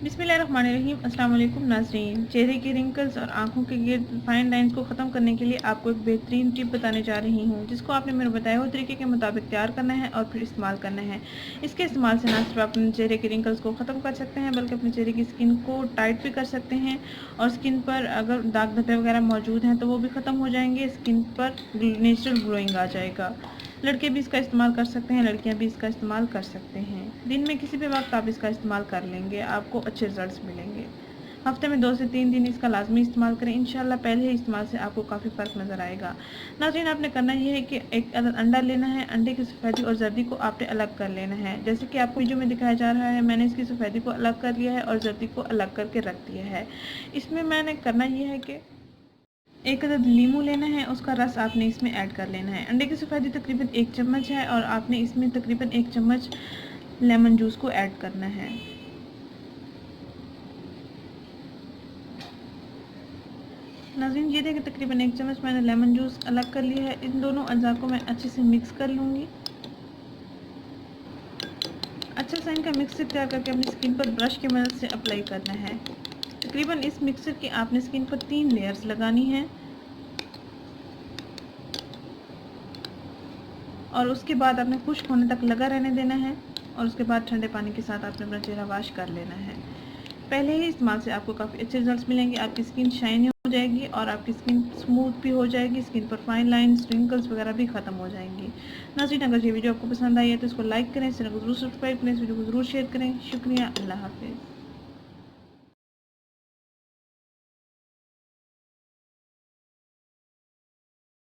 बिस्मिल्लाहिर्रहमानिर्रहीम। अस्सलाम वालेकुम नाज़रीन। चेहरे की रिंकल्स और आंखों के गिर्द फाइन लाइंस को ख़त्म करने के लिए आपको एक बेहतरीन टिप बताने जा रही हूँ, जिसको आपने मेरे बताए हुए तरीके के मुताबिक तैयार करना है और फिर इस्तेमाल करना है। इसके इस्तेमाल से ना सिर्फ आप अपने चेहरे के रिंकल्स को ख़त्म कर सकते हैं, बल्कि अपने चेहरे की स्किन को टाइट भी कर सकते हैं और स्किन पर अगर दाग धब्बे वगैरह मौजूद हैं तो वो भी ख़त्म हो जाएंगे। स्किन पर नेचुरल ग्लोइंग आ जाएगा। लड़के भी इसका इस्तेमाल कर सकते हैं, लड़कियां भी इसका इस्तेमाल कर सकते हैं। दिन में किसी भी वक्त आप इसका इस्तेमाल कर लेंगे, आपको अच्छे रिजल्ट्स मिलेंगे। हफ्ते में 2 से 3 दिन इसका लाजमी इस्तेमाल करें। इंशाल्लाह पहले ही इस्तेमाल से आपको काफ़ी फ़र्क नज़र आएगा। नाज़रीन, आपने करना ये है कि एक अंडा लेना है। अंडे की सफ़ेदी और जर्दी को आपने अलग कर लेना है। जैसे कि आपको वीडियो में दिखाया जा रहा है, मैंने इसकी सफ़ेदी को अलग कर लिया है और जर्दी को अलग करके रख दिया है। इसमें मैंने करना ये है कि एक अदद लीमू लेना है, उसका रस आपने इसमें ऐड कर लेना है। अंडे की सफ़ेदी तकरीबन 1 चम्मच है और आपने इसमें तकरीबन 1 चम्मच लेमन जूस को ऐड करना है। नाज़रीन, ये देखिए तकरीबन 1 चम्मच मैंने लेमन जूस अलग कर लिया है। इन दोनों अज़ा को मैं अच्छे से मिक्स कर लूँगी। अच्छा सा इनका मिक्सर तैयार करके अपनी स्किन पर ब्रश की मदद से अप्लाई करना है। तकरीबन इस मिक्सर की आपने स्किन पर 3 लेयर्स लगानी है और उसके बाद आपने खुश्क होने तक लगा रहने देना है और उसके बाद ठंडे पानी के साथ आपने अपना चेहरा वॉश कर लेना है। पहले ही इस्तेमाल से आपको काफ़ी अच्छे रिजल्ट्स मिलेंगे। आपकी स्किन शाइनी हो जाएगी और आपकी स्किन स्मूथ भी हो जाएगी। स्किन पर फाइन लाइंस, रिंकल्स वगैरह भी ख़त्म हो जाएंगी। नाज़रीन, अगर ये वीडियो आपको पसंद आई है तो इसको लाइक करें, चैनल को जरूर सब्सक्राइब करें, इस वीडियो को जरूर शेयर करें। शुक्रिया। अल्लाह हाफिज़।